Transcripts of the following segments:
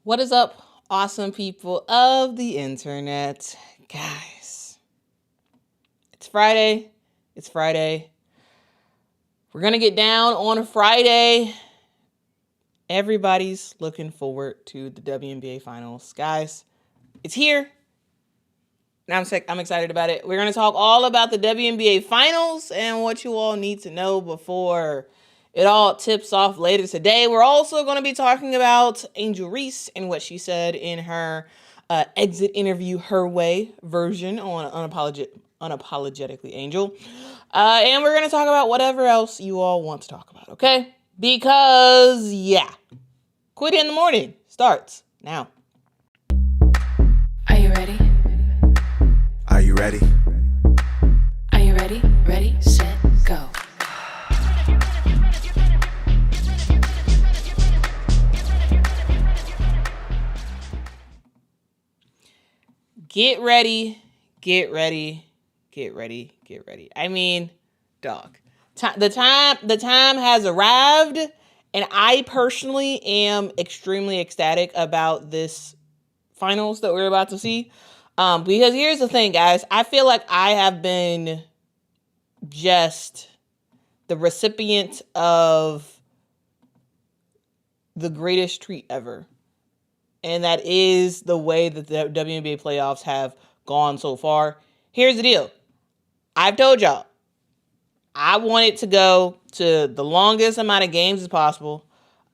What is up, awesome people of the internet? Guys, it's Friday. We're going to get down on a Friday. Everybody's looking forward to the WNBA Finals. Guys, it's here. And I'm excited about it. We're going to talk all about the WNBA Finals and what you all need to know before it all tips off later today. We're also going to be talking about Angel Reese and what she said in her exit interview, her way version on Unapologetically Angel. And we're going to talk about whatever else you all want to talk about, okay? Because, yeah, Quita in the Morning starts now. Are you ready? Are you ready? Are you ready? Ready, set, go. Get ready. I mean, dog. The time has arrived, and I personally am extremely ecstatic about this finals that we're about to see. Because here's the thing, guys. I feel like I have been just the recipient of the greatest treat ever. And that is the way that the WNBA playoffs have gone so far. Here's the deal. I've told y'all, I want it to go to the longest amount of games as possible.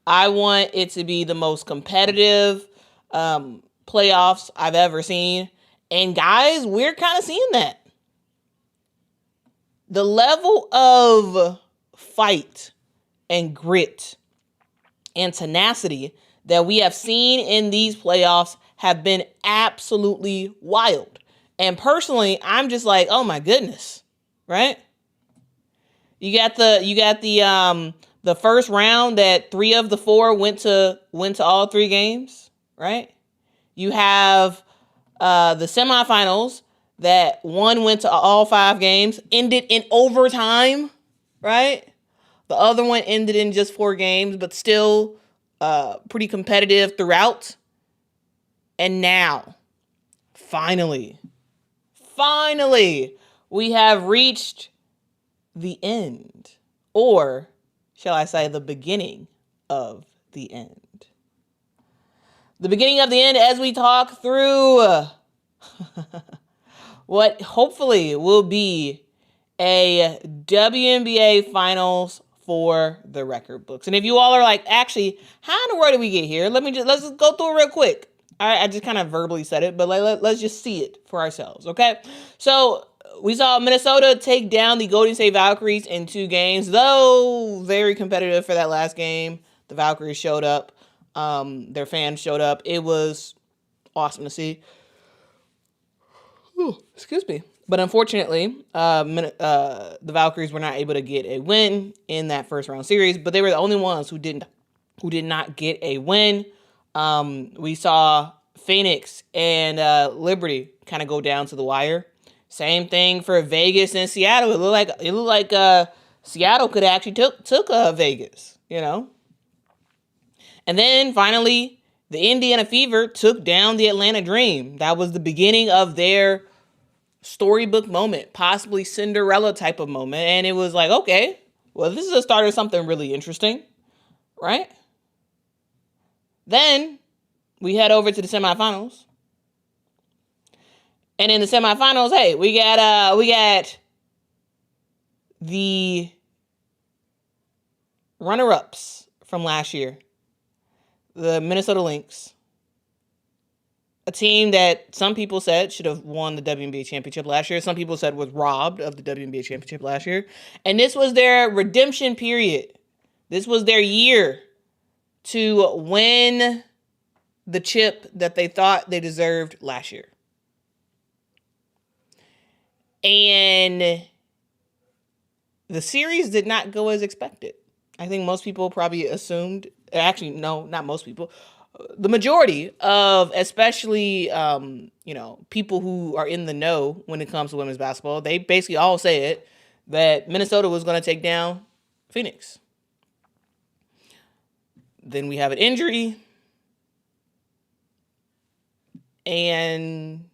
I want it to be the most competitive playoffs I've ever seen. And guys, we're kind of seeing that. The level of fight and grit and tenacity that we have seen in these playoffs have been absolutely wild. And personally, I'm just like, oh my goodness, right? You got the first round that 3 of the 4 went to all 3 games, right? You have the semifinals that 1 went to all 5 games, ended in overtime, right? The other one ended in just 4 games, but still pretty competitive throughout. And now, finally, we have reached the end, or shall I say the beginning of the end. The beginning of the end as we talk through what hopefully will be a WNBA Finals for the record books. And if you all are like, actually, how in the world did we get here? Let's just go through it real quick. I just kind of verbally said it, but let's just see it for ourselves, okay? So we saw Minnesota take down the Golden State Valkyries in 2 games, though very competitive for that last game. The Valkyries showed up. Their fans showed up. It was awesome to see. Ooh, excuse me. But unfortunately, the Valkyries were not able to get a win in that first round series, but they were the only ones who did not get a win. We saw Phoenix and Liberty kind of go down to the wire. Same thing for Vegas and Seattle. It looked like Seattle could actually took Vegas, you know. And then finally, the Indiana Fever took down the Atlanta Dream. That was the beginning of their storybook moment, possibly Cinderella type of moment. And it was like, okay, well, this is a start of something really interesting, right? Then we head over to the semifinals. And in the semifinals, hey, we got the runner-ups from last year, the Minnesota Lynx. A team that some people said should have won the WNBA championship last year. Some people said was robbed of the WNBA championship last year. And this was their redemption period. This was their year to win the chip that they thought they deserved last year. And the series did not go as expected. I think most people probably assumed, actually, no, not most people. The majority of, especially, people who are in the know when it comes to women's basketball, they basically all say it, that Minnesota was going to take down Phoenix. Then we have an injury. and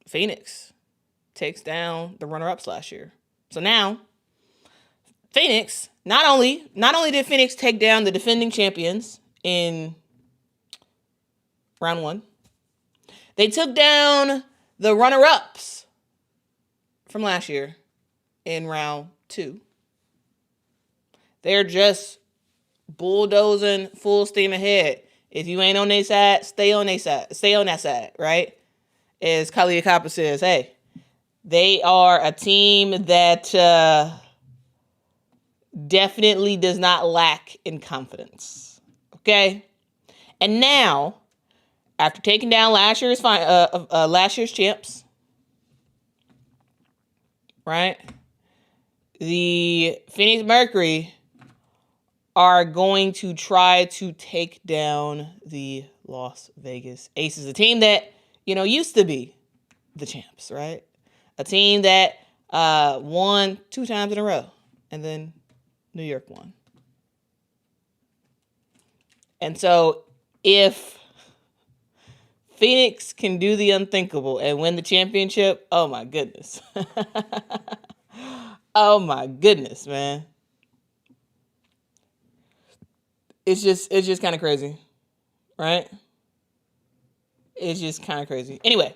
Phoenix takes down the runner-ups last year. So now, Phoenix, not only did Phoenix take down the defending champions in round 1, they took down the runner-ups from last year in round 2. They're just bulldozing full steam ahead. If you ain't on their side, stay on their side. Stay on that side, right? As Kalia Kappa says, hey, they are a team that definitely does not lack in confidence. Okay? And now, after taking down last year's champs, right? The Phoenix Mercury are going to try to take down the Las Vegas Aces, a team that, used to be the champs, right? A team that won 2 times in a row, and then New York won. And so if Phoenix can do the unthinkable and win the championship, oh my goodness. Oh my goodness, man. It's just kind of crazy, right? It's just kind of crazy. Anyway,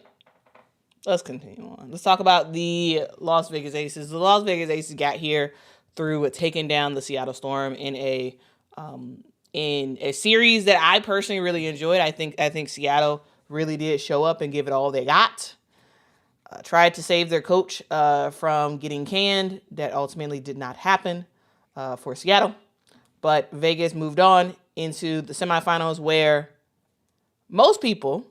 let's continue on. Let's talk about the Las Vegas Aces. The Las Vegas Aces got here through taking down the Seattle Storm in a series that I personally really enjoyed. I think Seattle really did show up and give it all they got. Tried to save their coach from getting canned. That ultimately did not happen for Seattle. But Vegas moved on into the semifinals where most people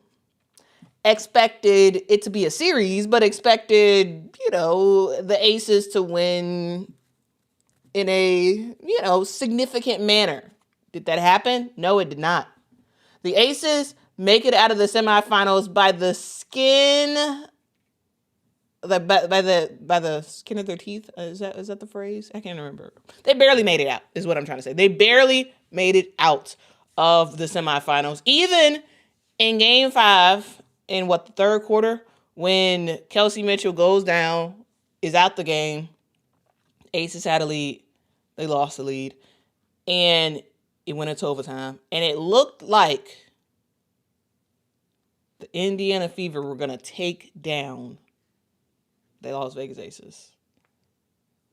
expected it to be a series, but expected, the Aces to win in a, significant manner. Did that happen? No, it did not. The Aces make it out of the semifinals by the skin, by the skin of their teeth. Is that the phrase? I can't remember. They barely made it out, is what I'm trying to say. They barely made it out of the semifinals. Even in Game 5, in the third quarter, when Kelsey Mitchell goes down, is out the game, Aces had a lead. They lost the lead. And it went into overtime. And it looked like the Indiana Fever were going to take down the Las Vegas Aces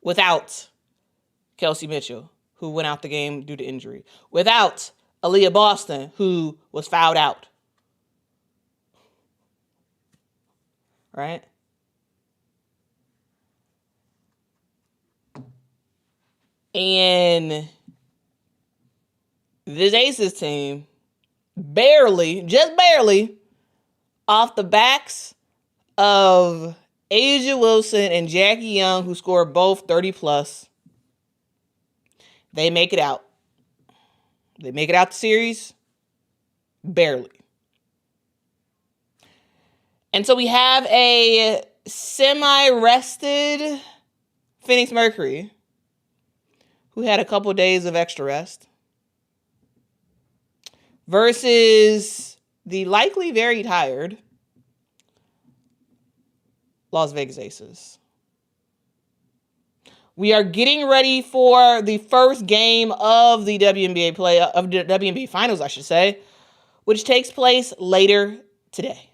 without Kelsey Mitchell, who went out the game due to injury. Without Aaliyah Boston, who was fouled out. Right? And this Aces team just barely, off the backs of Asia Wilson and Jackie Young, who scored both 30+, they make it out. They make it out the series, barely. And so we have a semi-rested Phoenix Mercury, who had a couple days of extra rest, versus the likely very tired Las Vegas Aces. We are getting ready for the first game of the WNBA Finals, I should say, which takes place later today.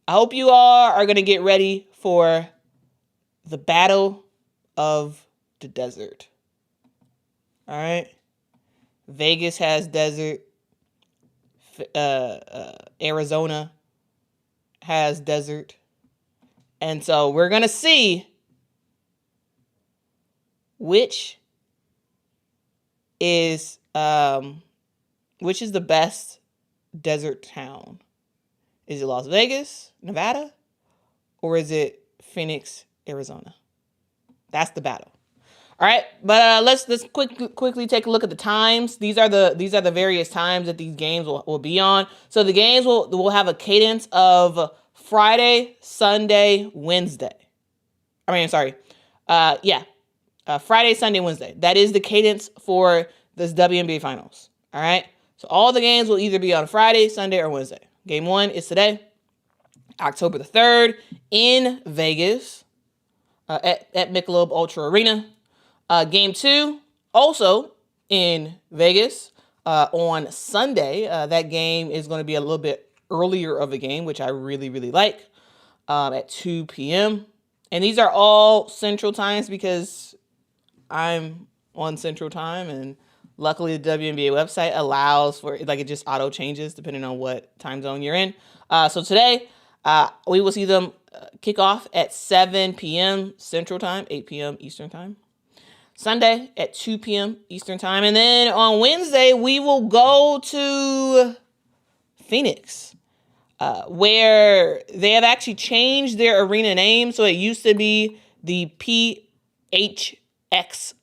I hope you all are going to get ready for the battle of the desert. All right? Vegas has desert. Arizona has desert. And so we're going to see which is the best desert town. Is it Las Vegas, Nevada, or is it Phoenix, Arizona? That's the battle. All right, but let's quickly take a look at the times. These are the various times that these games will be on. So the games will have a cadence of Friday, Sunday, Wednesday. Friday, Sunday, Wednesday. That is the cadence for this WNBA Finals. All right. So all the games will either be on Friday, Sunday, or Wednesday. Game 1 is today, October the 3rd, in Vegas at Michelob Ultra Arena. Game 2, also in Vegas on Sunday. That game is going to be a little bit earlier of a game, which I really, really like, at 2 p.m. And these are all Central Times because I'm on Central Time, and luckily the WNBA website allows for, like, it just auto changes depending on what time zone you're in. So today we will see them kick off at 7 p.m. Central Time, 8 p.m. Eastern Time. Sunday at 2 p.m. Eastern Time. And then on Wednesday, we will go to Phoenix, where they have actually changed their arena name. So it used to be the PHX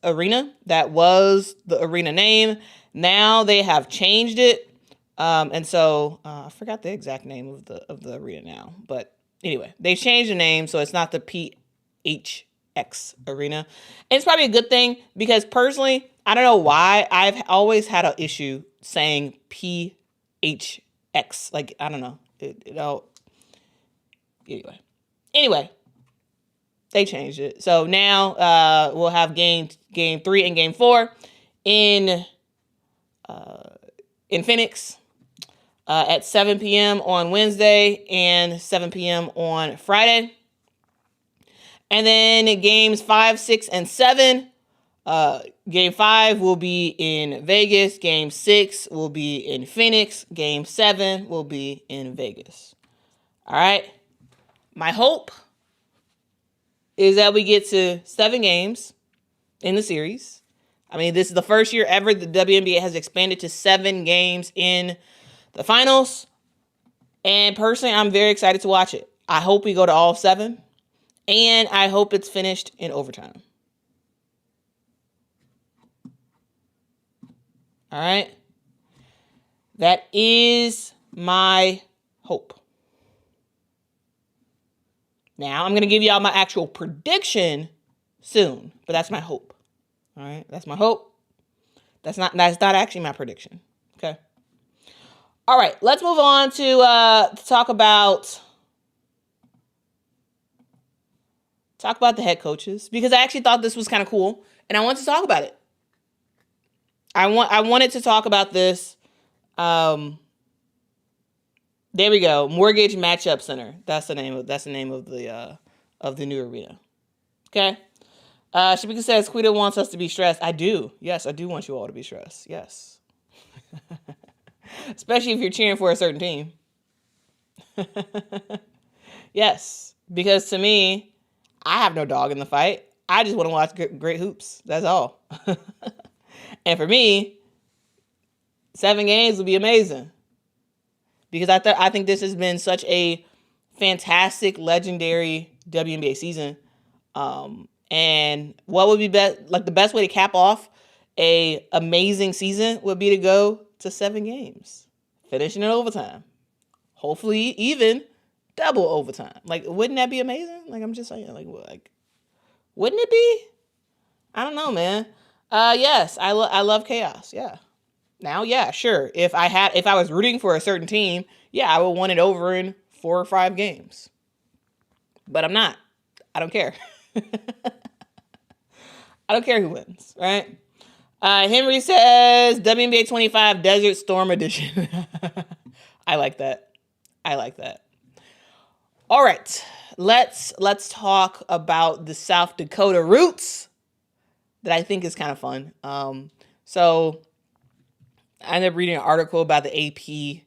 Arena. That was the arena name. Now they have changed it. And so I forgot the exact name of the arena now. But anyway, they changed the name, so it's not the PHX Arena. And it's probably a good thing because personally, I don't know why I've always had an issue saying PHX. Like, I don't know. Anyway, they changed it. So now we'll have game 3 and game 4 in Phoenix at 7 p.m. on Wednesday and 7 p.m. on Friday. And then games 5, 6, and 7. Game 5 will be in Vegas. Game 6 will be in Phoenix. Game 7 will be in Vegas. All right. My hope is that we get to 7 games in the series. I mean, this is the first year ever the WNBA has expanded to 7 games in the finals. And personally, I'm very excited to watch it. I hope we go to all 7. And I hope it's finished in overtime. All right. That is my hope. Now, I'm going to give y'all my actual prediction soon, but that's my hope. All right. That's my hope. That's not actually my prediction. Okay. All right. Let's move on to talk about the head coaches, because I actually thought this was kind of cool and I want to talk about it. I wanted to talk about this. There we go. Mortgage Matchup Center. That's the name of the new arena. Okay. Shabika says Quita wants us to be stressed. I do. Yes, I do want you all to be stressed. Yes. Especially if you're cheering for a certain team. Yes. Because to me, I have no dog in the fight. I just want to watch great hoops. That's all. And for me, 7 games would be amazing. Because I think this has been such a fantastic, legendary WNBA season. And what would be the best way to cap off a amazing season would be to go to 7 games, finishing in overtime. Hopefully even double overtime. Like, wouldn't that be amazing? Like, I'm just saying, like, wouldn't it be? I don't know, man. Yes, I love chaos. Yeah. Now, yeah, sure. If I was rooting for a certain team, yeah, I would want it over in 4 or 5 games. But I'm not. I don't care. I don't care who wins, right? Henry says WNBA 25 Desert Storm Edition. I like that. All right. Let's talk about the South Dakota roots that I think is kind of fun. So I ended up reading an article about the AP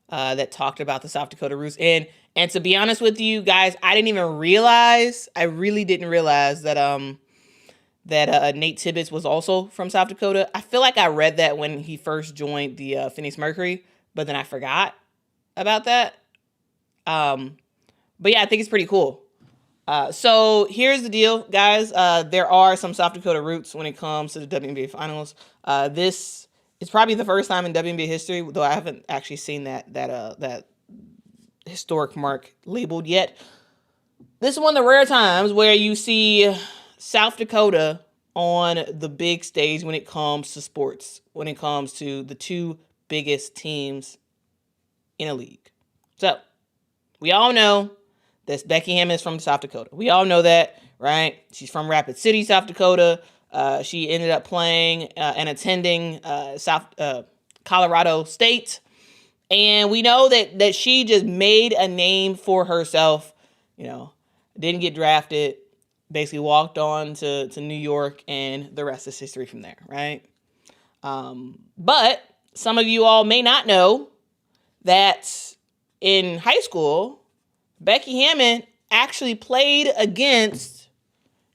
that talked about the South Dakota roots. And to be honest with you guys, I really didn't realize that Nate Tibbetts was also from South Dakota. I feel like I read that when he first joined the Phoenix Mercury, but then I forgot about that. But yeah, I think it's pretty cool. So here's the deal, guys. There are some South Dakota roots when it comes to the WNBA Finals. This is probably the first time in WNBA history, though I haven't actually seen that historic mark labeled yet. This is one of the rare times where you see South Dakota on the big stage when it comes to sports, when it comes to the 2 biggest teams in a league. So we all know that Becky Hammon is from South Dakota. We all know that, right? She's from Rapid City, South Dakota. She ended up playing and attending Colorado State. And we know that she just made a name for herself, didn't get drafted, basically walked on to New York, and the rest is history from there, right? But some of you all may not know that in high school, Becky Hammon actually played against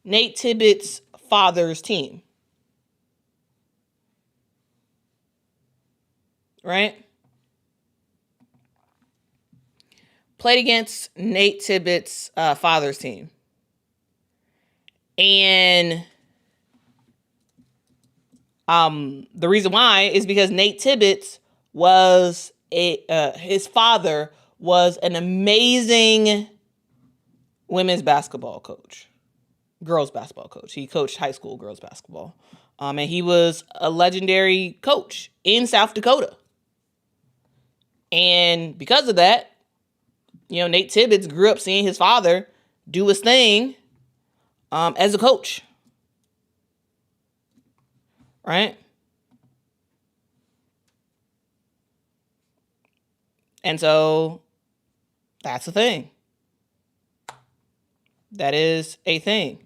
Nate Tibbetts' father's team. Right? Played against Nate Tibbetts' father's team. And the reason why is because Nate Tibbetts was his father was an amazing women's basketball coach, girls basketball coach. He coached high school girls basketball. And he was a legendary coach in South Dakota. And because of that, Nate Tibbetts grew up seeing his father do his thing as a coach. Right? And so that's a thing. That is a thing.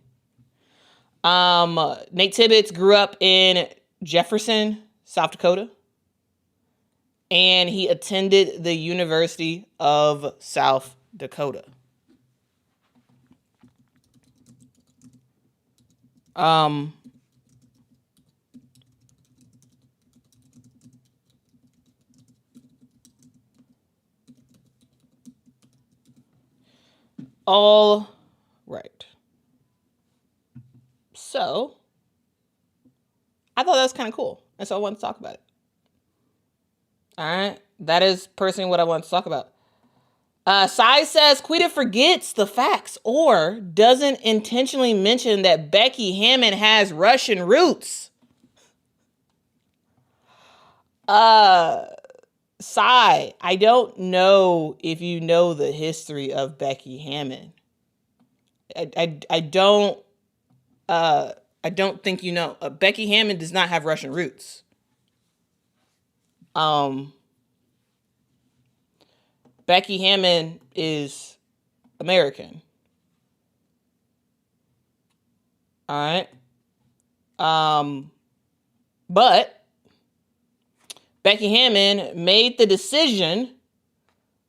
Nate Tibbetts grew up in Jefferson, South Dakota. And he attended the University of South Dakota. All right. So, I thought that was kind of cool. And so I wanted to talk about it. All right. That is personally what I want to talk about. Sai says, Quita forgets the facts or doesn't intentionally mention that Becky Hammon has Russian roots. Sai, I don't know if you know the history of Becky Hammon. I don't think you know. Becky Hammon does not have Russian roots. Becky Hammon is American. All right. But Becky Hammon made the decision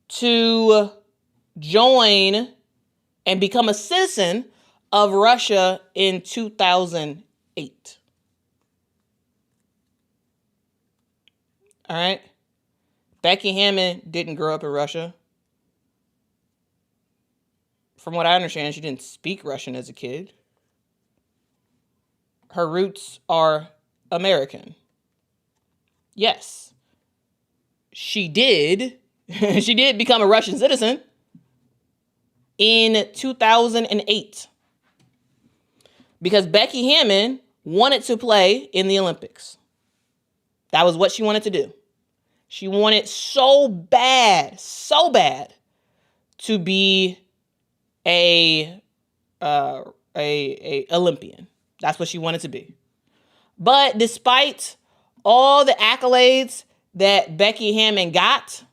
to join and become a citizen of Russia in 2008. All right. Becky Hammon didn't grow up in Russia. From what I understand, she didn't speak Russian as a kid. Her roots are American. Yes, she did. She did become a Russian citizen in 2008 because Becky Hammon wanted to play in the Olympics. That was what she wanted to do. She wanted so bad to be a Olympian. That's what she wanted to be. But despite all the accolades that Becky Hammon got,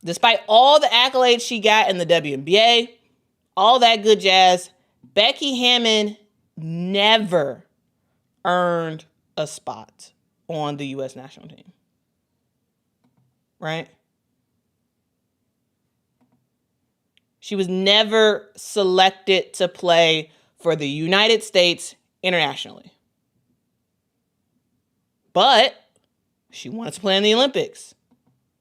despite all the accolades she got in the WNBA, all that good jazz, Becky Hammon never earned a spot on the U.S. national team. Right? She was never selected to play for the United States internationally. But she wanted to play in the Olympics.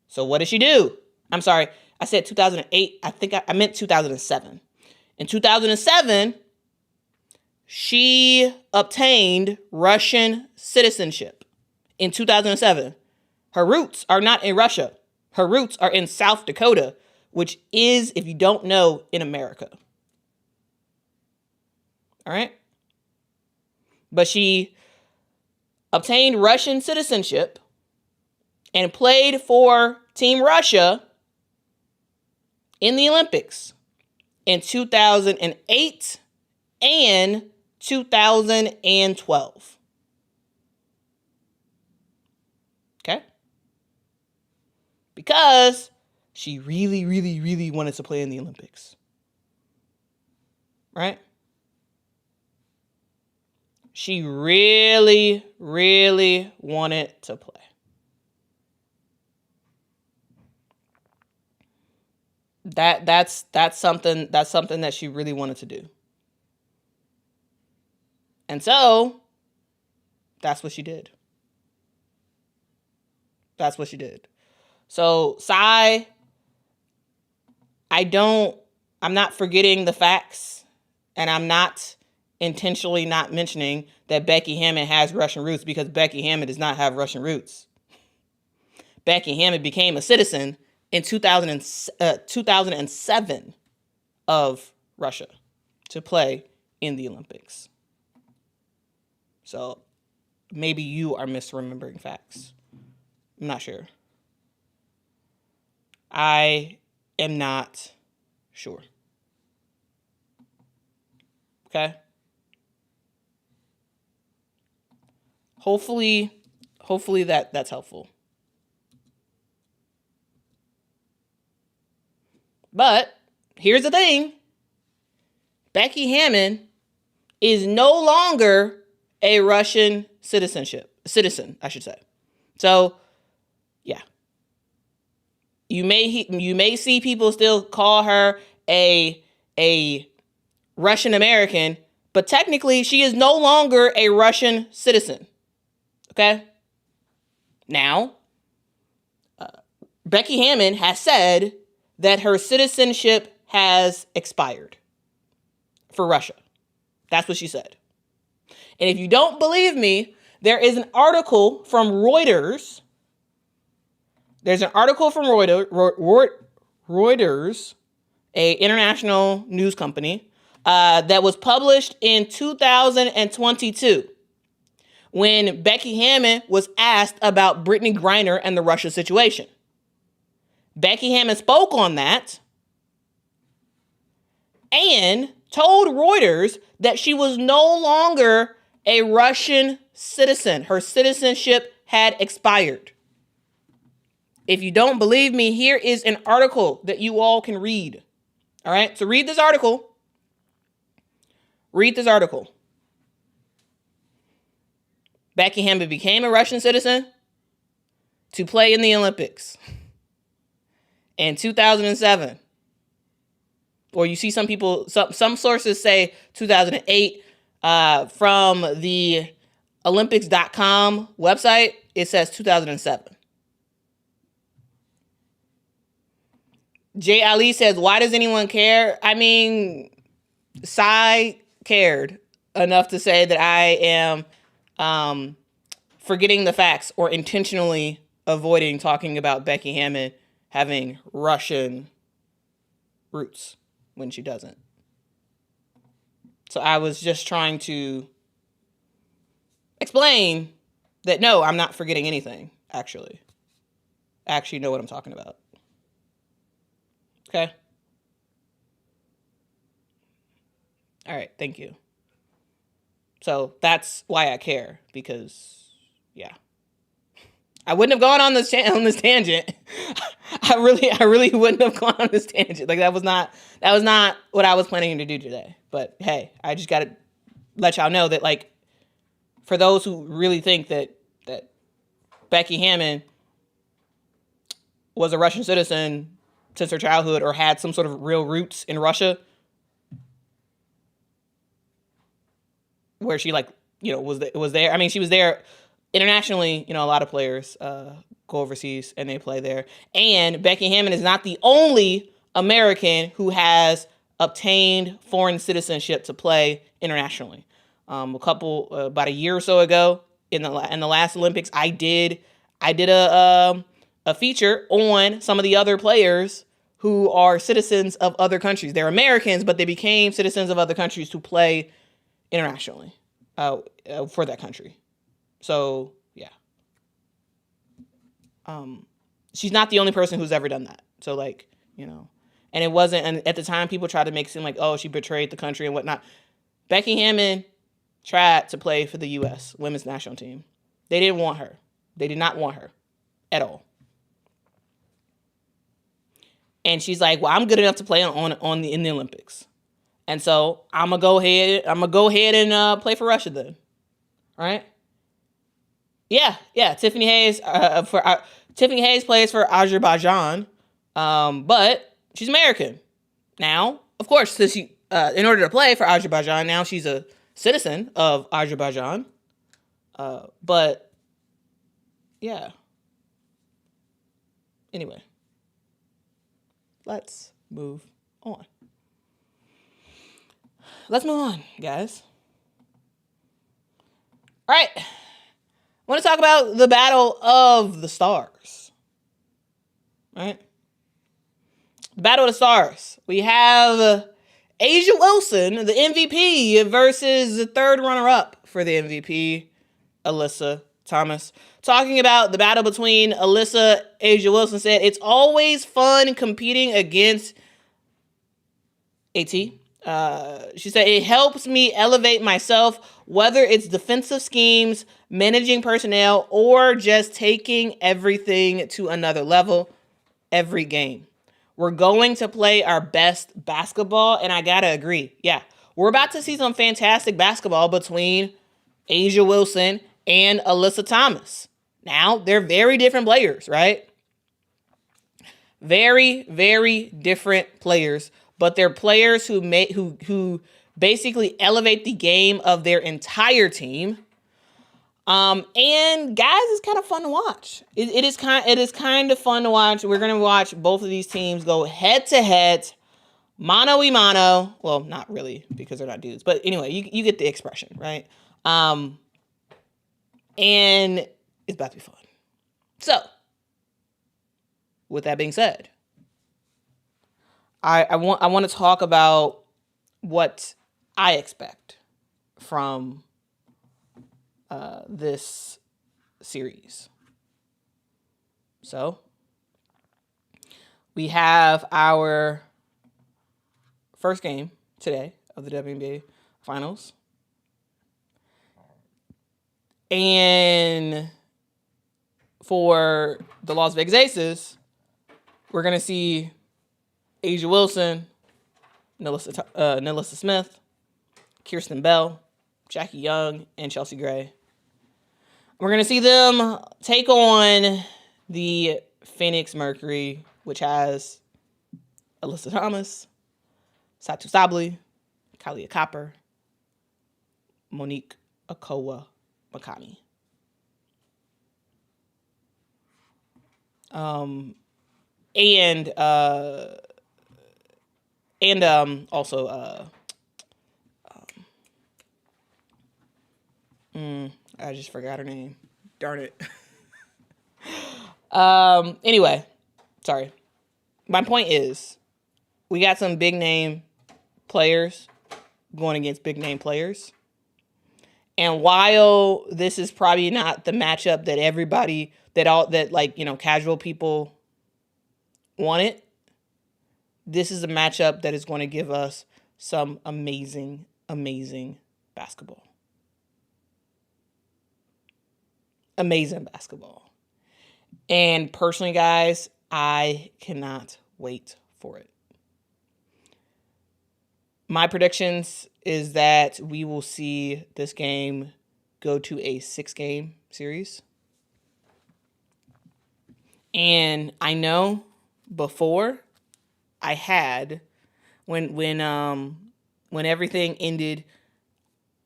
So what did she do? I'm sorry, I said 2008. I think I meant 2007. In 2007, she obtained Russian citizenship. In 2007. Her roots are not in Russia. Her roots are in South Dakota, which is, if you don't know, in America. All right? But she obtained Russian citizenship and played for Team Russia in the Olympics in 2008 and 2012. Okay? Because she really, really, really wanted to play in the Olympics. Right? She really, really wanted to play. That's something that she really wanted to do. And so that's what she did. That's what she did. So, I'm not forgetting the facts, and I'm not intentionally not mentioning that Becky Hammon has Russian roots, because Becky Hammon does not have Russian roots. Becky Hammon became a citizen in 2007 of Russia to play in the Olympics. So maybe you are misremembering facts. I'm not sure. I am not sure. Okay? Hopefully that's helpful. But here's the thing. Becky Hammon is no longer a Russian citizen, I should say. So, yeah. You may see people still call her a Russian American, but technically she is no longer a Russian citizen. Okay? Now, Becky Hammon has said that her citizenship has expired for Russia. That's what she said. And if you don't believe me, there is an article from Reuters. There's an article from Reuters, a international news company, that was published in 2022 when Becky Hammon was asked about Brittany Griner and the Russia situation. Becky Hammon spoke on that and told Reuters that she was no longer a Russian citizen. Her citizenship had expired. If you don't believe me, here is an article that you all can read. All right, so read this article. Read this article. Becky Hammon became a Russian citizen to play in the Olympics in 2007. Or you see some people, some sources say 2008. From the Olympics.com website, it says 2007. Jay Ali says, why does anyone care? I mean, Sai cared enough to say that I am forgetting the facts or intentionally avoiding talking about Becky Hammon having Russian roots when she doesn't. So I was just trying to explain that, no, I'm not forgetting anything, actually. I actually know what I'm talking about. Okay? All right, thank you. So that's why I care, because, yeah. I wouldn't have gone on this tangent. I really wouldn't have gone on this tangent. Like, that was not what I was planning to do today. But hey, I just got to let y'all know that, like, for those who really think that Becky Hammon was a Russian citizen since her childhood or had some sort of real roots in Russia, where she, like, you know, was there. I mean, she was there internationally. You know, a lot of players go overseas and they play there. And Becky Hammon is not the only American who has obtained foreign citizenship to play internationally. About a year or so ago in the last Olympics, I did a feature on some of the other players who are citizens of other countries. They're Americans, but they became citizens of other countries to play internationally for that country. So, yeah. She's not the only person who's ever done that. So, like, you know, and it wasn't, and at the time people tried to make it seem like, oh, she betrayed the country and whatnot. Becky Hammon tried to play for the U.S. women's national team. They didn't want her. They did not want her at all. And she's like, well, I'm good enough to play in the Olympics. And so I'm gonna go ahead and play for Russia then. All right? Yeah. Tiffany Hayes Tiffany Hayes plays for Azerbaijan, but she's American. Now, of course, since she in order to play for Azerbaijan, now she's a citizen of Azerbaijan. But yeah. Anyway, let's move on. Let's move on, guys. All right. I want to talk about the Battle of the Stars. All right. The Battle of the Stars. We have Asia Wilson, the MVP, versus the third runner-up for the MVP, Alyssa Thomas. Talking about the battle between Alyssa, Asia Wilson said, it's always fun competing against AT. She said, it helps me elevate myself, whether it's defensive schemes, managing personnel, or just taking everything to another level every game. We're going to play our best basketball, and I gotta agree. Yeah, we're about to see some fantastic basketball between Asia Wilson and Alyssa Thomas. Now, they're very different players, right? Very, very different players. But they're players who basically elevate the game of their entire team. And guys, it's kind of fun to watch. It is kind of fun to watch. We're gonna watch both of these teams go head to head, mano y mano. Well, not really because they're not dudes, but anyway, you get the expression, right? And it's about to be fun. So, with that being said, I want to talk about what I expect from this series. So, we have our first game today of the WNBA Finals. And for the Las Vegas Aces, we're going to see Asia Wilson, Nalissa Smith, Kirsten Bell, Jackie Young, and Chelsea Gray. We're going to see them take on the Phoenix Mercury, which has Alyssa Thomas, Satu Sabli, Kalia Copper, Monique Okowa Makani. I just forgot her name. Darn it. Anyway, sorry. My point is, we got some big name players going against big name players. And while this is probably not the matchup that everybody, casual people want it, this is a matchup that is going to give us some amazing, amazing basketball. Amazing basketball. And personally, guys, I cannot wait for it. My predictions is that we will see this game go to a 6-game series. And I know before I had, when everything ended,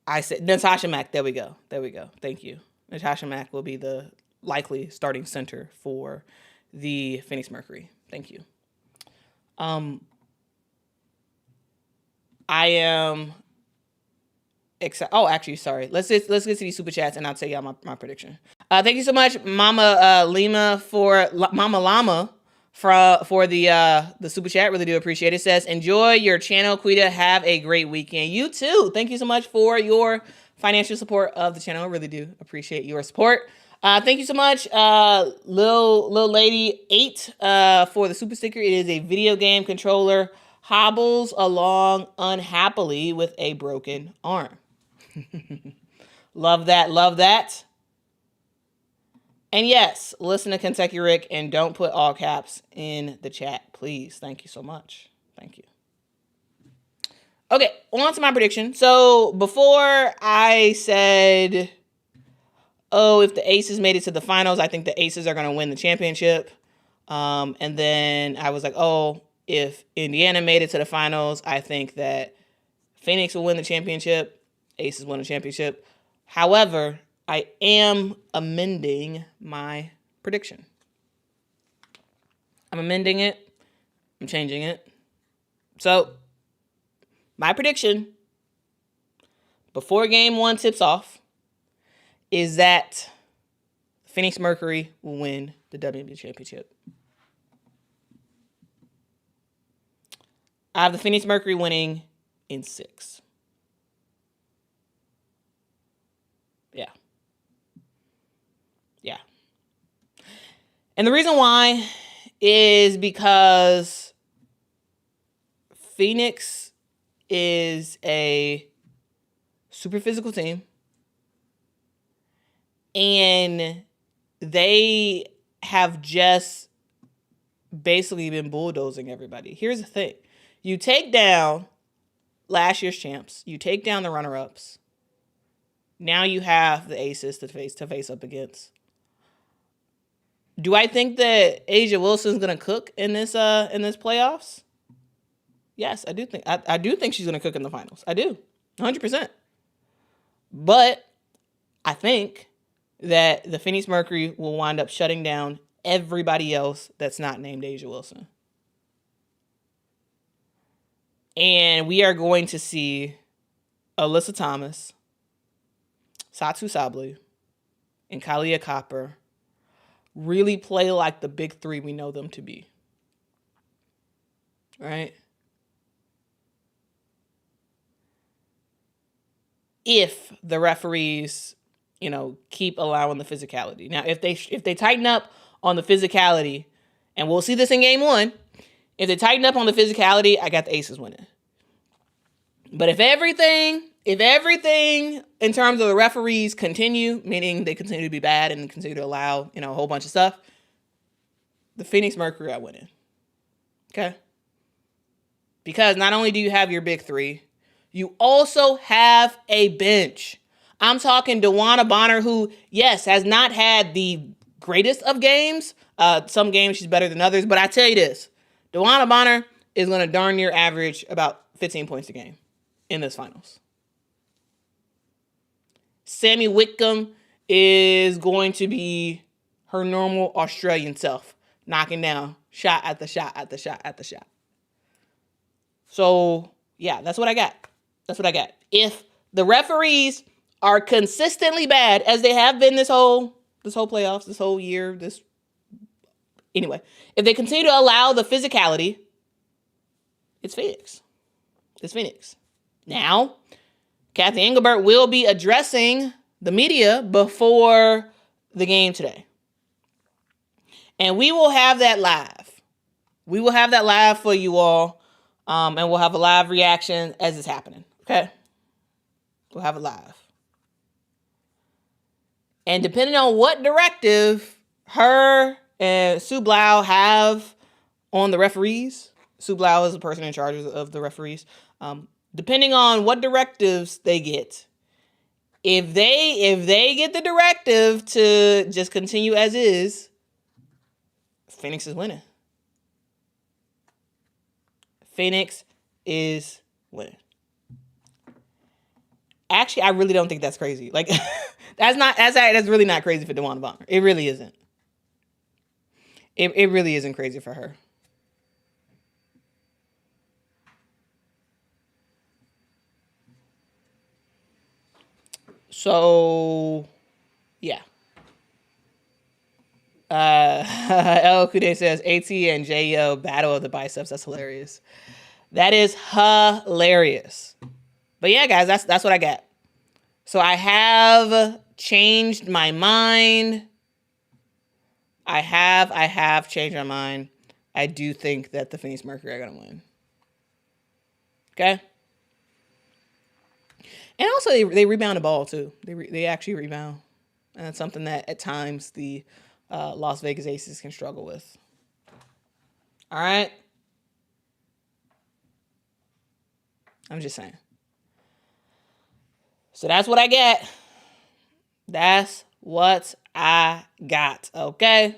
I said, Natasha Mack, there we go. Thank you. Natasha Mack will be the likely starting center for the Phoenix Mercury. Thank you. I am excited. Oh, actually, sorry. Let's get to these super chats and I'll tell y'all my prediction. Thank you so much, Mama Lama for the super chat. Really do appreciate it. It says, enjoy your channel, Quita. Have a great weekend. You too. Thank you so much for your financial support of the channel. I really do appreciate your support. Thank you so much, Lil Lady 8, for the super sticker. It is a video game controller, hobbles along unhappily with a broken arm. Love that, love that. And yes, listen to Kentucky Rick and don't put all caps in the chat, please. Thank you so much. Thank you. Okay, on to my prediction. So before I said, oh, if the Aces made it to the finals, I think the Aces are going to win the championship. And then I was like, oh, if Indiana made it to the finals, I think that Phoenix will win the championship. Aces win the championship. However, I am amending my prediction. I'm amending it. I'm changing it. So, my prediction before game 1 tips off is that Phoenix Mercury will win the WNBA championship. I have the Phoenix Mercury winning in 6. Yeah. And the reason why is because Phoenix is a super physical team. And they have just basically been bulldozing everybody. Here's the thing. You take down last year's champs. You take down the runner-ups. Now you have the Aces to face up against. Do I think that A'ja Wilson's gonna cook in this playoffs? Yes, I do think. I do think she's gonna cook in the finals. I do, 100%. But I think that the Phoenix Mercury will wind up shutting down everybody else that's not named A'ja Wilson. And we are going to see Alyssa Thomas, Satsu Sabli, and Kalia Copper really play like the big three we know them to be. Right? If the referees, keep allowing the physicality. Now, if they tighten up on the physicality, and we'll see this in game 1, if they tighten up on the physicality, I got the Aces winning. But if everything in terms of the referees continue, meaning they continue to be bad and continue to allow, a whole bunch of stuff, the Phoenix Mercury are winning. Okay? Because not only do you have your big three, you also have a bench. I'm talking DeWanna Bonner, who, yes, has not had the greatest of games. Some games she's better than others. But I tell you this, DeWanna Bonner is going to darn near average about 15 points a game in this finals. Sammy Whitcomb is going to be her normal Australian self, knocking down shot at the shot at the shot at the shot. So, yeah, that's what I got. That's what I got. If the referees are consistently bad, as they have been this whole playoffs, this whole year, anyway, if they continue to allow the physicality, it's Phoenix. It's Phoenix. Now, Kathy Engelbert will be addressing the media before the game today. And we will have that live. We will have that live for you all. And we'll have a live reaction as it's happening. Okay? We'll have it live. And depending on what directive her and Sue Blau have on the referees, Sue Blau is the person in charge of the referees. Depending on what directives they get, if they get the directive to just continue as is, Phoenix is winning. Phoenix is winning. Actually, I really don't think that's crazy. Like, that's really not crazy for DeWanna Bonner. It really isn't. It really isn't crazy for her. So, yeah. El Kude says, AT and J.O. battle of the biceps. That's hilarious. That is hilarious. But yeah, guys, that's what I got. So I have changed my mind. I have changed my mind. I do think that the Phoenix Mercury are going to win. Okay? And also, they rebound the ball, too. They actually rebound. And that's something that, at times, the Las Vegas Aces can struggle with. All right? I'm just saying. So that's what I get. That's what I got, okay?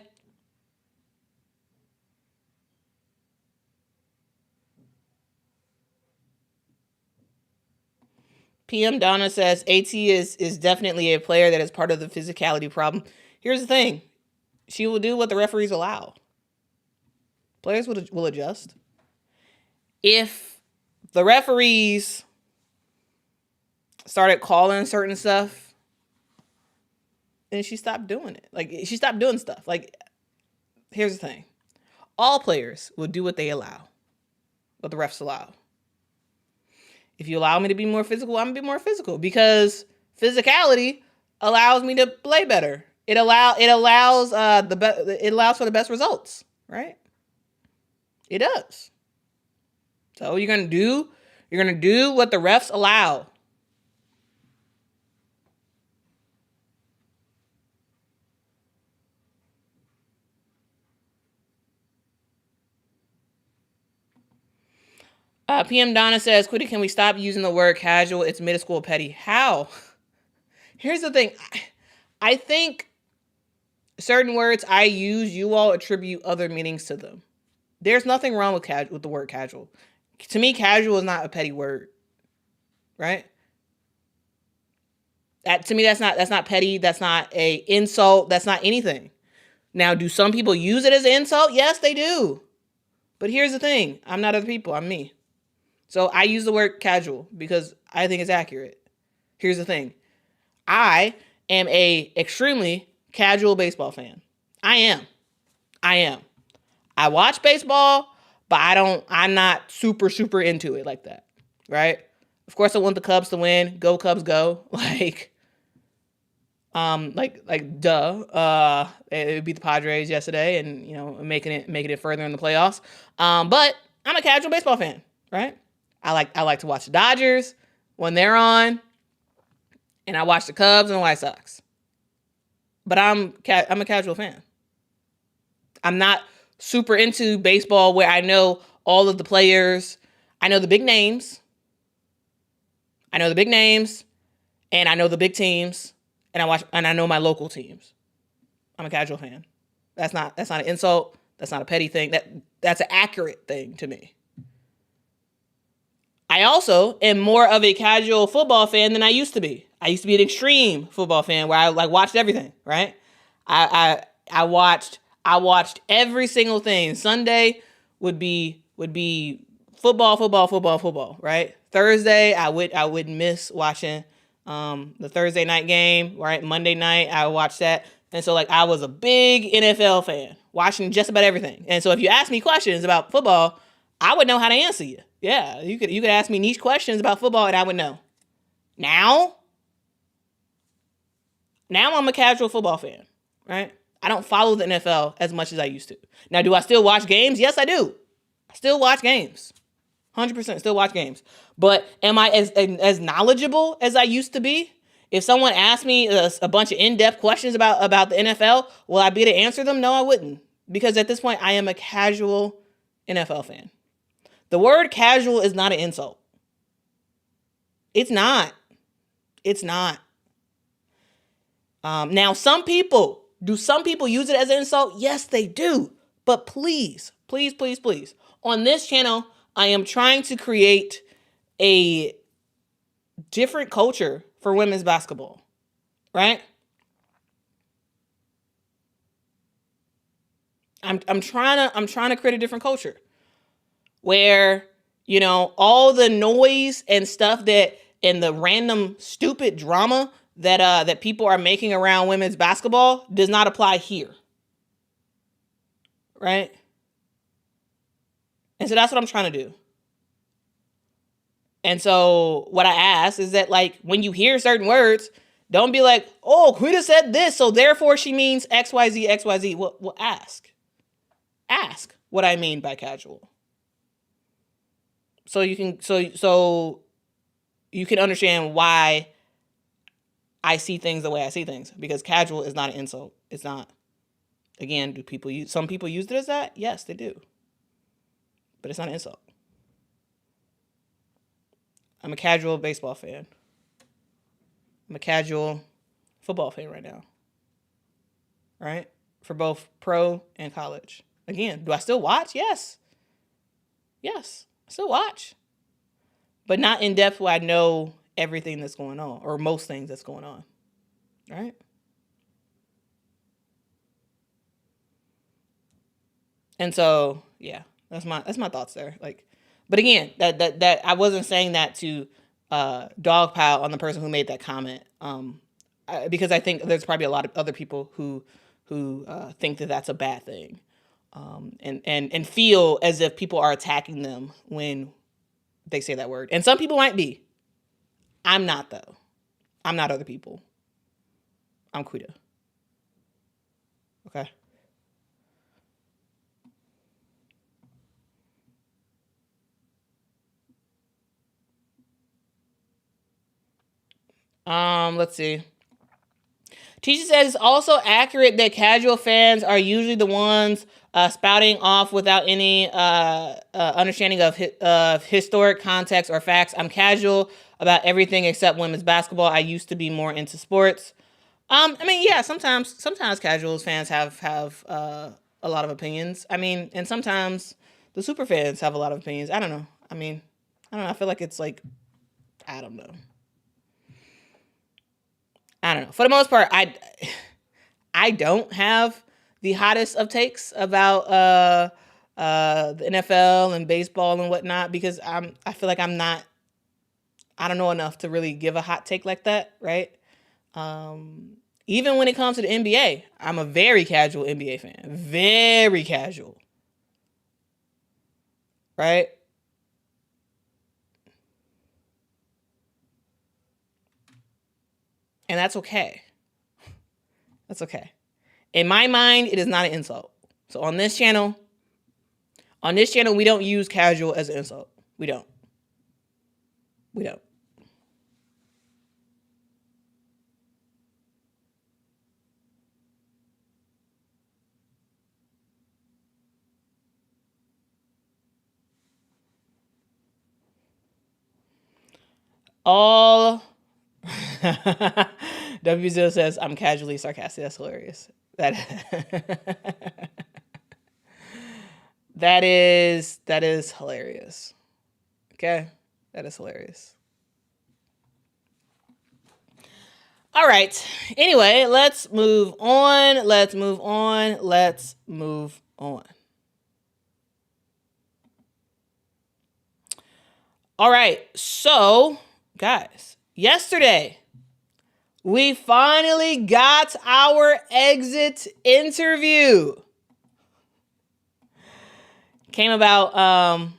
PM Donna says AT is definitely a player that is part of the physicality problem. Here's the thing. She will do what the referees allow. Players will adjust. If the referees started calling certain stuff, then she stopped doing it. Like, she stopped doing stuff. Like, here's the thing. All players will do what they allow, what the refs allow. If you allow me to be more physical, I'm going to be more physical, because physicality allows me to play better. It allows for the best results, right? It does. So you're going to do what the refs allow. PM Donna says, Quita, can we stop using the word casual? It's middle school petty. How? Here's the thing. I think certain words I use, you all attribute other meanings to them. There's nothing wrong with the word casual. To me, casual is not a petty word, right? To me, that's not petty. That's not a insult. That's not anything. Now, do some people use it as an insult? Yes, they do. But here's the thing. I'm not other people. I'm me. So I use the word casual because I think it's accurate. Here's the thing. I am a extremely casual baseball fan. I am. I watch baseball, but I'm not super into it like that. Right? Of course I want the Cubs to win. Go Cubs go. Like duh. It beat the Padres yesterday and, making it further in the playoffs. But I'm a casual baseball fan, right? I like to watch the Dodgers when they're on, and I watch the Cubs and the White Sox. But I'm a casual fan. I'm not super into baseball where I know all of the players. I know the big names. And I know the big teams, and I know my local teams. I'm a casual fan. That's not an insult. That's not a petty thing. That's an accurate thing to me. I also am more of a casual football fan than I used to be. I used to be an extreme football fan where I watched everything, right? I watched every single thing. Sunday would be football, right? Thursday I wouldn't miss watching the Thursday night game, right? Monday night I watched that. And so I was a big NFL fan, watching just about everything. And so if you ask me questions about football, I would know how to answer you. Yeah, you could ask me niche questions about football and I would know. Now I'm a casual football fan, right? I don't follow the NFL as much as I used to. Now, do I still watch games? Yes, I do. I still watch games. 100% still watch games. But am I as knowledgeable as I used to be? If someone asked me a bunch of in-depth questions about the NFL, will I be able to answer them? No, I wouldn't. Because at this point, I am a casual NFL fan. The word casual is not an insult. It's not. Now, some people use it as an insult? Yes, they do. But please, on this channel, I am trying to create a different culture for women's basketball, right? I'm trying to create a different culture where, all the noise and stuff and the random stupid drama that people are making around women's basketball does not apply here. Right? And so that's what I'm trying to do. And so what I ask is that, like, when you hear certain words, don't be like, oh, Quita said this, so therefore she means XYZ, XYZ. Well, ask. Ask what I mean by casual. So you can you can understand why I see things the way I see things. Because casual is not an insult. It's not. Again, some people use it as that? Yes, they do. But it's not an insult. I'm a casual baseball fan. I'm a casual football fan right now. Right? For both pro and college. Again, do I still watch? Yes. Yes, I still watch. But not in depth where I know everything that's going on, or most things that's going on. Right? And so, yeah, that's my thoughts there. Like, but again, that I wasn't saying that to dogpile on the person who made that comment, because I think there's probably a lot of other people who think that that's a bad thing, and feel as if people are attacking them when they say that word. And some people might be. I'm not, though. I'm not other people. I'm Quita. Okay. Let's see. Tisha says it's also accurate that casual fans are usually the ones spouting off without any understanding of historic context or facts. I'm casual about everything except women's basketball. I used to be more into sports. I mean, yeah, sometimes casual fans have a lot of opinions. I mean, and sometimes the super fans have a lot of opinions. I don't know. I mean, I don't know. I feel like it's like, I don't know. For the most part, I don't have the hottest of takes about the NFL and baseball and whatnot, because I feel like I don't know enough to really give a hot take like that, right? Even when it comes to the NBA, I'm a very casual NBA fan. Very casual. Right? And that's okay. That's okay. In my mind, it is not an insult. So on this channel, we don't use casual as an insult. We don't. All W0 says I'm casually sarcastic. That's hilarious. That is hilarious. Okay? That is hilarious. All right. Anyway, let's move on. All right. So, guys, yesterday, we finally got our exit interview. Came about a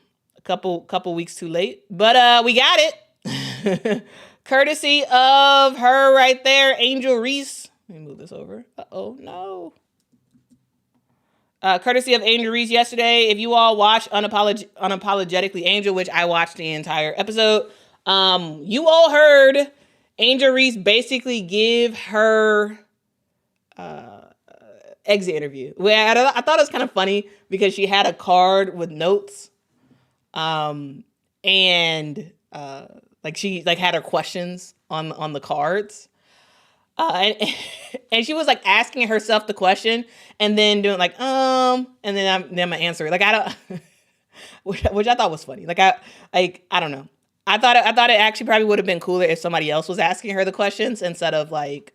couple weeks too late, but we got it. Courtesy of her right there, Angel Reese. Let me move this over. Uh-oh, no. Courtesy of Angel Reese yesterday. If you all watch Unapologetically Angel, which I watched the entire episode, you all heard Angel Reese basically give her exit interview. I thought it was kind of funny because she had a card with notes, and like she like had her questions on the cards, and she was like asking herself the question and then doing like and then I'm gonna answer it. Like I don't, which I thought was funny. I don't know. I thought it actually probably would have been cooler if somebody else was asking her the questions instead of like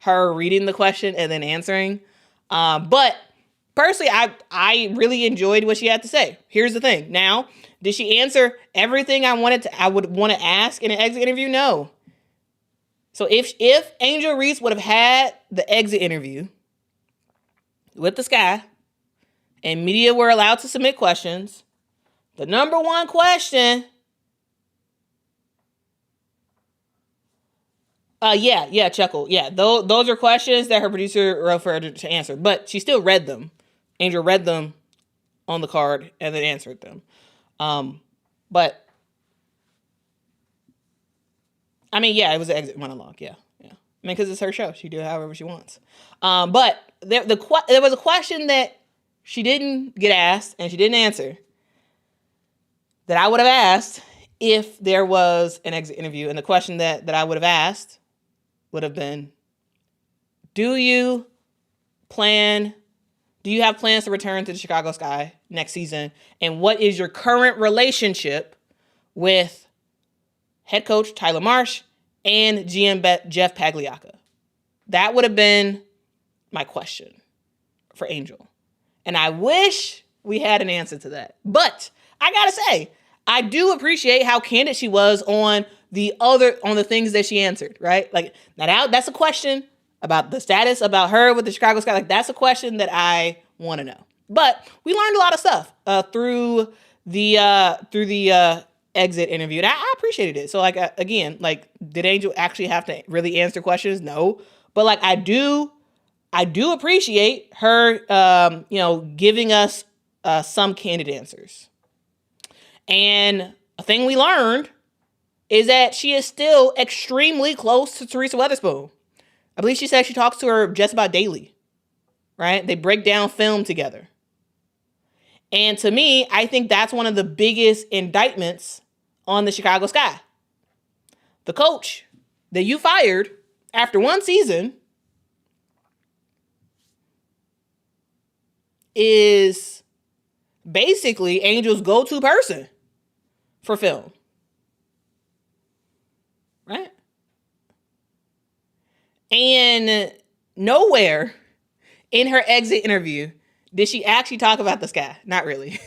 her reading the question and then answering. But personally, I really enjoyed what she had to say. Here's the thing. Now, did she answer everything I would want to ask in an exit interview? No. So if Angel Reese would have had the exit interview with the Sky and media were allowed to submit questions, the number one question Yeah, Chuckle. Yeah, those are questions that her producer wrote for her to answer, but she still read them. Angel read them on the card and then answered them. But I mean, yeah, it was an exit monologue. Yeah. I mean, because it's her show, she do however she wants. But there was a question that she didn't get asked and she didn't answer that I would have asked if there was an exit interview, and the question that I would have asked would have been, do you have plans to return to the Chicago Sky next season? And what is your current relationship with head coach Tyler Marsh and GM Jeff Pagliacca? That would have been my question for Angel. And I wish we had an answer to that. But I gotta say, I do appreciate how candid she was on the things that she answered, right? Like, now that's a question about the status, about her with the Chicago Sky. Like, that's a question that I want to know. But we learned a lot of stuff through the exit interview, and I appreciated it. So, like, again, like, did Angel actually have to really answer questions? No, but like, I do appreciate her, giving us some candid answers. And a thing we learned is that she is still extremely close to Teresa Weatherspoon. I believe she said she talks to her just about daily, right? They break down film together. And to me, I think that's one of the biggest indictments on the Chicago Sky. The coach that you fired after one season is basically Angel's go-to person for film. Right? And nowhere in her exit interview did she actually talk about the Sky. Not really.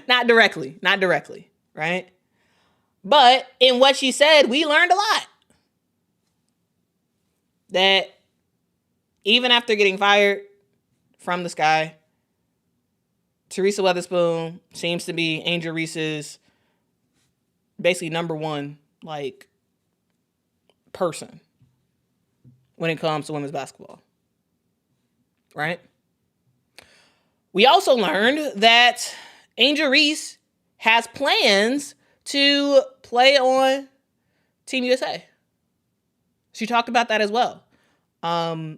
Not directly, right? But in what she said, we learned a lot. That even after getting fired from the Sky, Teresa Weatherspoon seems to be Angel Reese's basically number one, like, person when it comes to women's basketball. Right? We also learned that Angel Reese has plans to play on Team USA. She talked about that as well,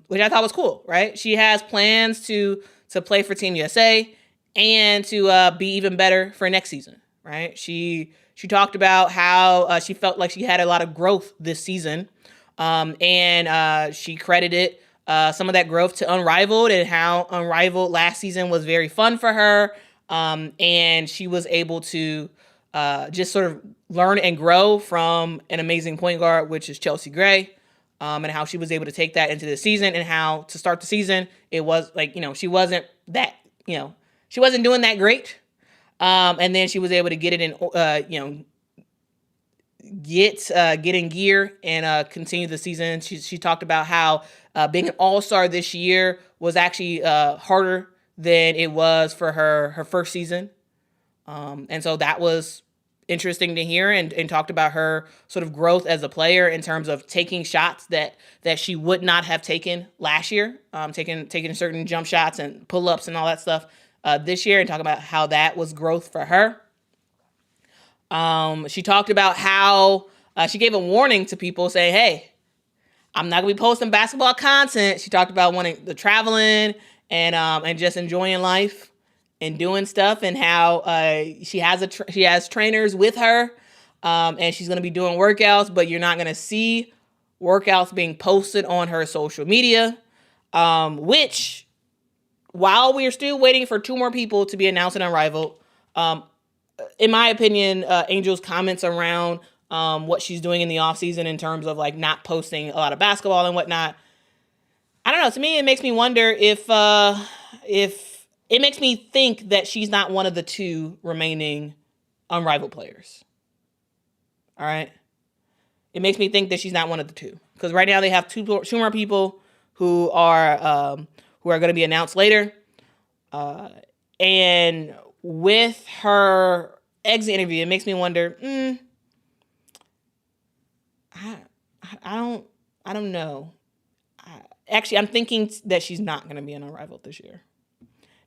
which I thought was cool, right? She has plans to play for Team USA and to be even better for next season, right? She talked about how she felt like she had a lot of growth this season, and she credited some of that growth to Unrivaled, and how Unrivaled last season was very fun for her, and she was able to just sort of learn and grow from an amazing point guard, which is Chelsea Gray, and how she was able to take that into the season, and how to start the season, it was like, she wasn't doing that great. And then she was able to get it in, get in gear and continue the season. She talked about how being an all-star this year was actually harder than it was for her first season. And so that was interesting to hear, and talked about her sort of growth as a player in terms of taking shots that she would not have taken last year, taking certain jump shots and pull-ups and all that stuff this year, and talking about how that was growth for her. She talked about how she gave a warning to people saying, hey, I'm not going to be posting basketball content. She talked about wanting the traveling and just enjoying life and doing stuff, and how she has trainers with her, and she's going to be doing workouts, but you're not going to see workouts being posted on her social media, which, while we are still waiting for 2 more people to be announced and Unrivaled, in my opinion, Angel's comments around what she's doing in the offseason in terms of like not posting a lot of basketball and whatnot, I don't know. To me, it makes me wonder if it makes me think that she's not one of the 2 remaining Unrivaled players. All right. It makes me think that she's not one of the 2, because right now they have two more people who are going to be announced later. And with her exit interview, it makes me wonder, I I don't know. Actually, I'm thinking that she's not going to be an Unrivaled this year.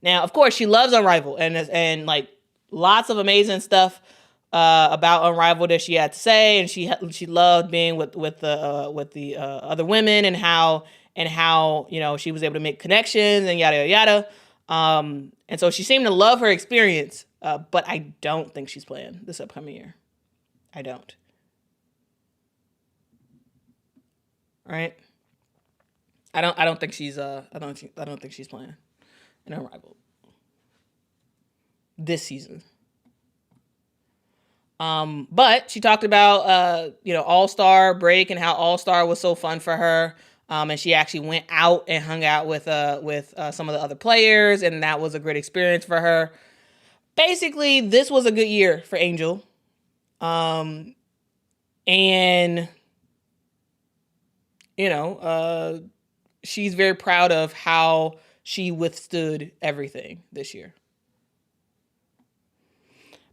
Now, of course, she loves Unrivaled and like lots of amazing stuff about Unrivaled that she had to say, and she loved being with the other women and how she was able to make connections and yada yada yada. And so she seemed to love her experience, but I don't think she's playing this upcoming year. I don't. Right? I don't think she's playing an Unrivaled this season. But she talked about All-Star break and how All-Star was so fun for her. And she actually went out and hung out with some of the other players, and that was a great experience for her. Basically, this was a good year for Angel. And she's very proud of how she withstood everything this year.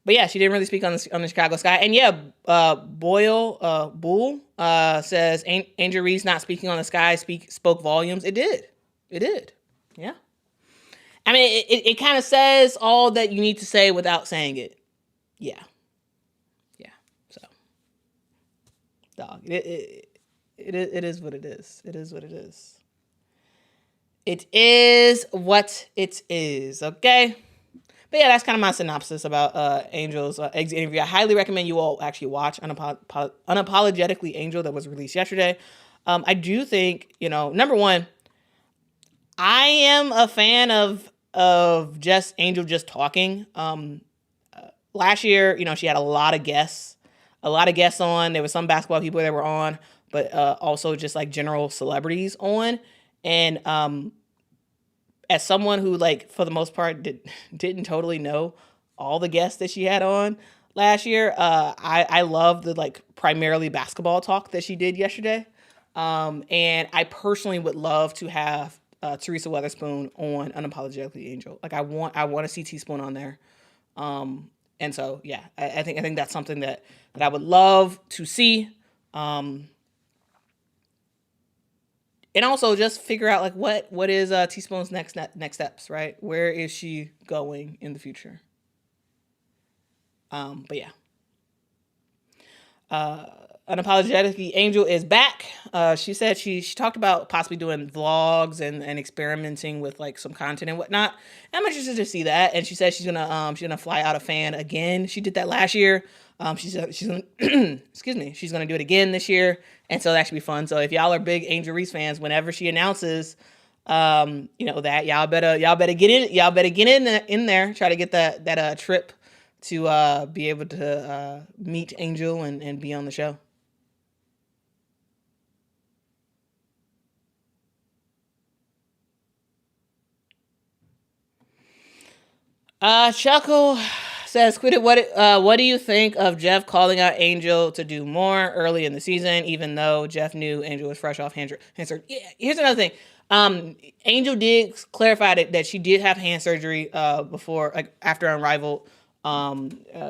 But yeah, she didn't really speak on the Chicago Sky. And yeah, Bull says Angel Reese not speaking on the Sky spoke volumes. It did. Yeah. I mean, it kind of says all that you need to say without saying it. Yeah. So, dog. It is what it is. It is what it is. It is what it is. Okay. But yeah, that's kind of my synopsis about Angel's exit interview. I highly recommend you all actually watch Unapologetically Angel that was released yesterday. I do think, number one, I am a fan of just Angel just talking. Last year, she had a lot of guests on. There were some basketball people that were on, but also just like general celebrities on. And as someone who, like, for the most part, didn't totally know all the guests that she had on last year, I love the, like, primarily basketball talk that she did yesterday. And I personally would love to have Teresa Weatherspoon on Unapologetically Angel. Like, I want to see Teaspoon on there. And so, yeah, I think that's something that I would love to see. And also just figure out, like, what is Teaspoon's next steps, right? Where is she going in the future? But yeah. Unapologetically Angel is back. She said she talked about possibly doing vlogs and experimenting with, like, some content and whatnot. I'm interested to see that. And she said she's gonna fly out a fan again. She did that last year. She's gonna she's gonna do it again this year, and so that should be fun. So if y'all are big Angel Reese fans, whenever she announces, that y'all better get in there, try to get that trip to be able to meet Angel and be on the show. Chuckle says, Quita, what do you think of Jeff calling out Angel to do more early in the season, even though Jeff knew Angel was fresh off hand surgery? Yeah, here's another thing. Angel did clarify that she did have hand surgery before, like, after Unrivaled.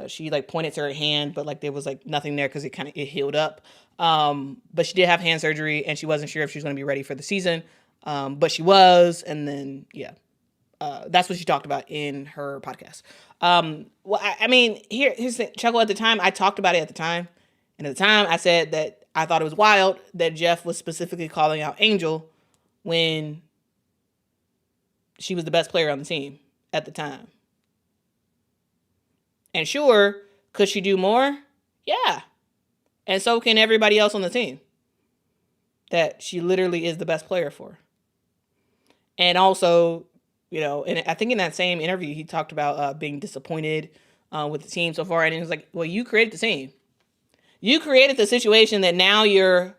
She, like, pointed to her hand, but, like, there was, like, nothing there because it healed up. But she did have hand surgery, and she wasn't sure if she was going to be ready for the season. But she was, and then, yeah. That's what she talked about in her podcast. Well, I mean, here's the thing. Chuckle, at the time, I talked about it at the time. And at the time, I said that I thought it was wild that Jeff was specifically calling out Angel when she was the best player on the team at the time. And sure, could she do more? Yeah. And so can everybody else on the team that she literally is the best player for. And also, and I think in that same interview, he talked about being disappointed with the team so far. And he was like, well, you created the team. You created the situation that now you're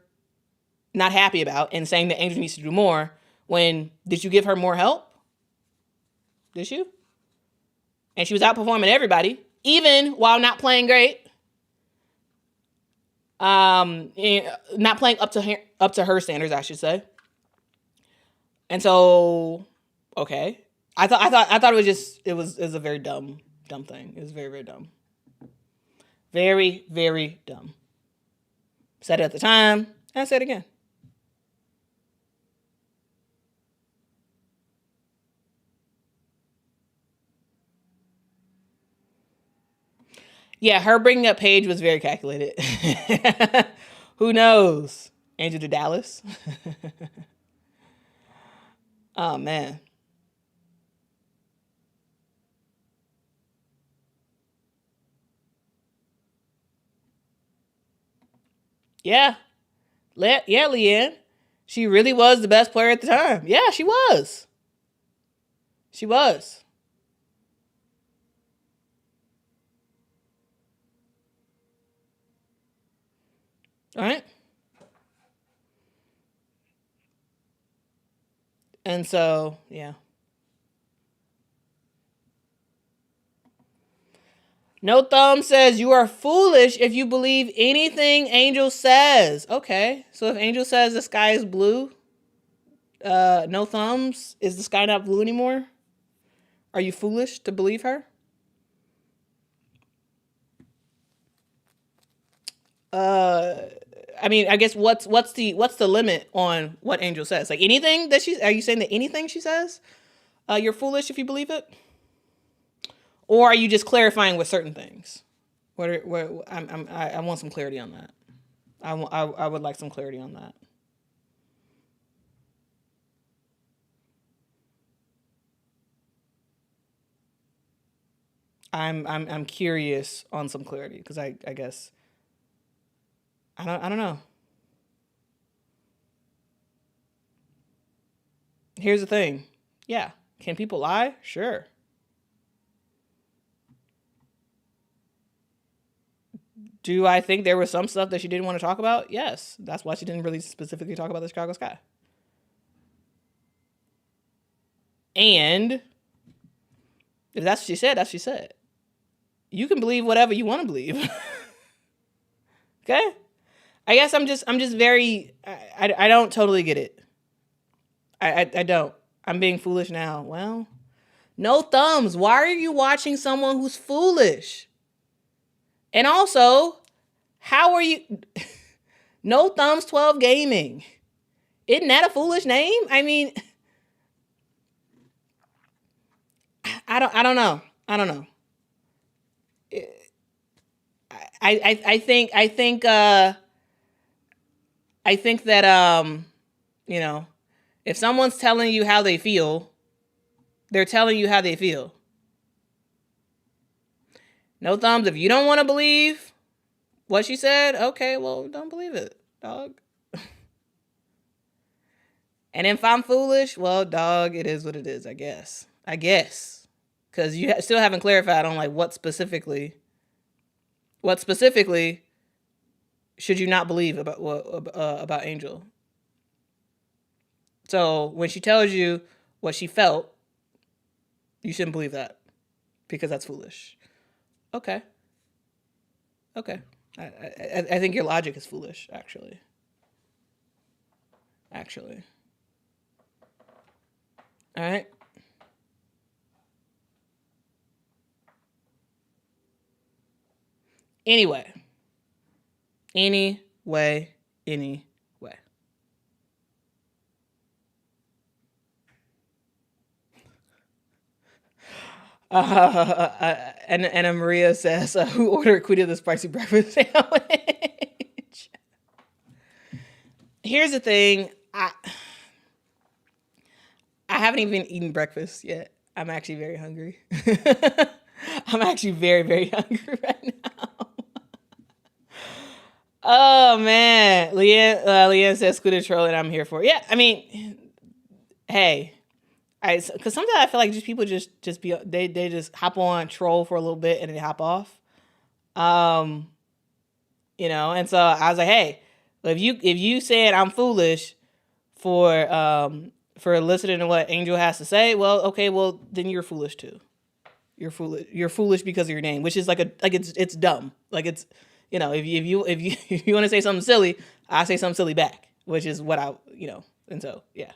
not happy about and saying that Angel needs to do more. Did you give her more help? Did you? And she was outperforming everybody, even while not playing great. Not playing up to her standards, I should say. And so, okay, I thought it was a very dumb thing. It was very, very dumb. Very, very dumb. Said it at the time, And I say it again. Yeah, her bringing up Paige was very calculated. Who knows? Angel to Dallas. Oh, man. Yeah. Yeah, Leanne. She really was the best player at the time. Yeah, she was. She was. All right. And so, yeah. No Thumb says you are foolish if you believe anything Angel says. Okay. So if Angel says the sky is blue, No Thumbs, is the sky not blue anymore? Are you foolish to believe her? I mean, I guess what's the limit on what Angel says? Like anything that are you saying that anything she says, you're foolish if you believe it? Or are you just clarifying with certain things? I want some clarity on that. I would like some clarity on that. I'm curious on some clarity because I guess I don't know. Here's the thing. Yeah. Can people lie? Sure. Do I think there was some stuff that she didn't want to talk about? Yes. That's why she didn't really specifically talk about the Chicago Sky. And if that's what she said, that's what she said. You can believe whatever you want to believe. Okay? I guess I'm just very I don't totally get it. I don't. I'm being foolish now. Well, No Thumbs. Why are you watching someone who's foolish? And also, how are you No Thumbs 12 Gaming? Isn't that a foolish name? I mean, I don't know. I don't know. I think that you know, if someone's telling you how they feel, they're telling you how they feel. No Thumbs, if you don't want to believe what she said, okay, well, don't believe it, dog. And if I'm foolish, well, dog, it is what it is, I guess. Because you still haven't clarified on like what specifically should you not believe about Angel. So when she tells you what she felt, you shouldn't believe that because that's foolish. Okay. I think your logic is foolish, actually. All right. Anyway. And Maria says, who ordered Quita the spicy breakfast sandwich? Here's the thing. I haven't even eaten breakfast yet. I'm actually very hungry. I'm actually very, very hungry right now. Oh, man. Leanne says, Quita troll, and I'm here for it. Yeah, I mean, hey. Because sometimes I feel like people just be they just hop on, troll for a little bit, and then hop off. And so I was like, hey, if you said I'm foolish for listening to what Angel has to say, well, okay, well then you're foolish too. You're foolish because of your name, which is it's dumb. Like it's if you if you want to say something silly, I say something silly back, which is what and so yeah.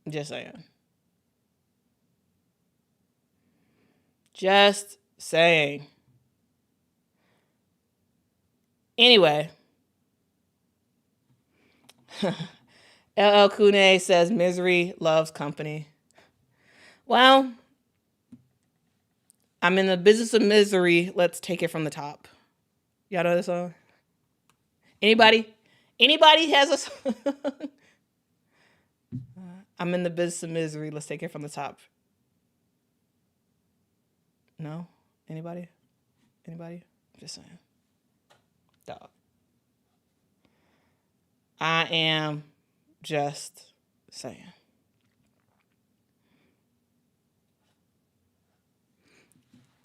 Just saying. Just saying. Anyway. LL Kune says misery loves company. Well, I'm in the business of misery. Let's take it from the top. Y'all know this song? Anybody? Anybody has a song? I'm in the business of misery. Let's take it from the top. No? Anybody? Anybody? Just saying. Dog. I am just saying.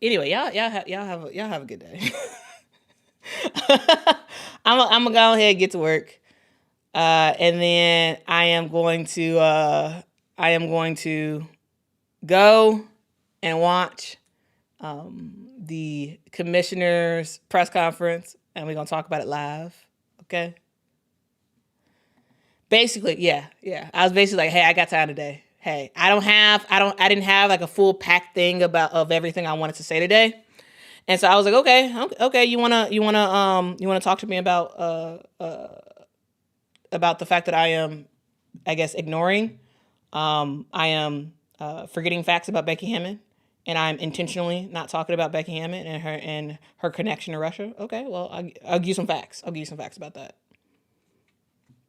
Anyway, y'all have a good day. I'm gonna go ahead and get to work, and then I am going to go and watch the commissioner's press conference, and we're gonna talk about it live. Okay. Basically, yeah. I was basically like, hey, I got time today. Hey, I didn't have like a full packed thing of everything I wanted to say today. And so I was like, okay, you wanna talk to me about the fact that I am, I guess, ignoring. I am forgetting facts about Becky Hammon, and I'm intentionally not talking about Becky Hammon and her connection to Russia. Okay, well, I'll give you some facts. I'll give you some facts about that.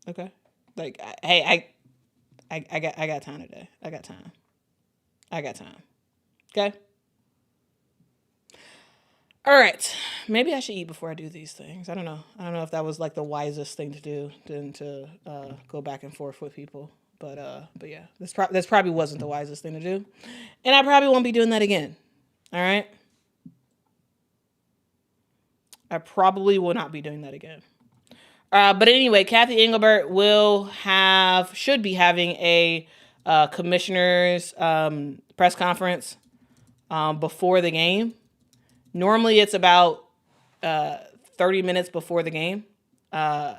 Okay, like, hey, I got time today. I got time. Okay. All right. Maybe I should eat before I do these things. I don't know if that was like the wisest thing to do than to go back and forth with people. But yeah, this probably wasn't the wisest thing to do, and I probably won't be doing that again. All right. I probably will not be doing that again. But anyway, Kathy Engelbert should be having a commissioner's press conference before the game. Normally, it's about 30 minutes before the game, and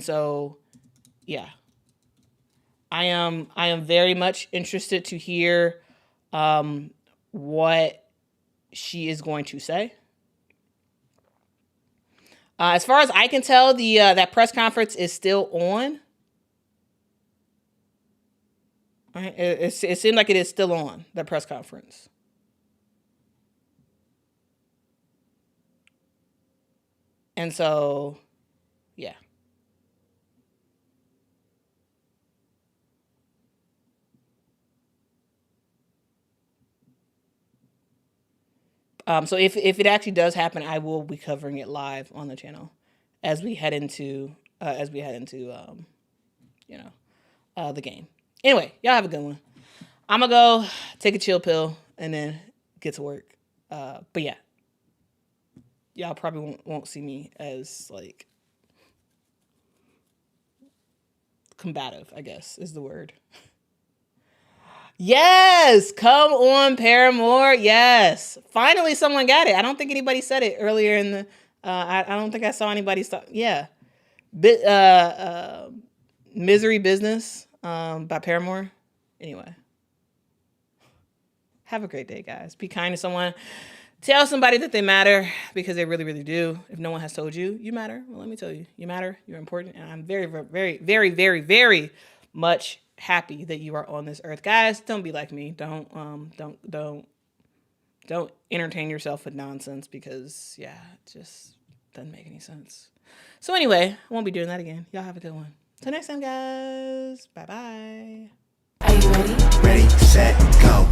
so yeah, I am very much interested to hear what she is going to say. As far as I can tell, that press conference is still on. All right, it seemed like it is still on, that press conference. And so, yeah. So if it actually does happen, I will be covering it live on the channel as we head into the game. Anyway, y'all have a good one. I'm gonna go take a chill pill and then get to work. But yeah, y'all probably won't see me as like combative, I guess is the word. Yes, come on, Paramore. Yes, finally someone got it. I don't think anybody said it earlier in the. I don't think I saw anybody stop. Yeah, Misery Business by Paramore. Anyway, have a great day, guys. Be kind to someone. Tell somebody that they matter because they really, really do. If no one has told you, you matter. Well, let me tell you, you matter. You're important, and I'm very, very, very, very, very much happy that you are on this earth. Guys, don't be like me. Don't entertain yourself with nonsense because it just doesn't make any sense. So anyway, I won't be doing that again. Y'all have a good one. Till next time, guys. Bye-bye. Are you ready? Ready, set, go.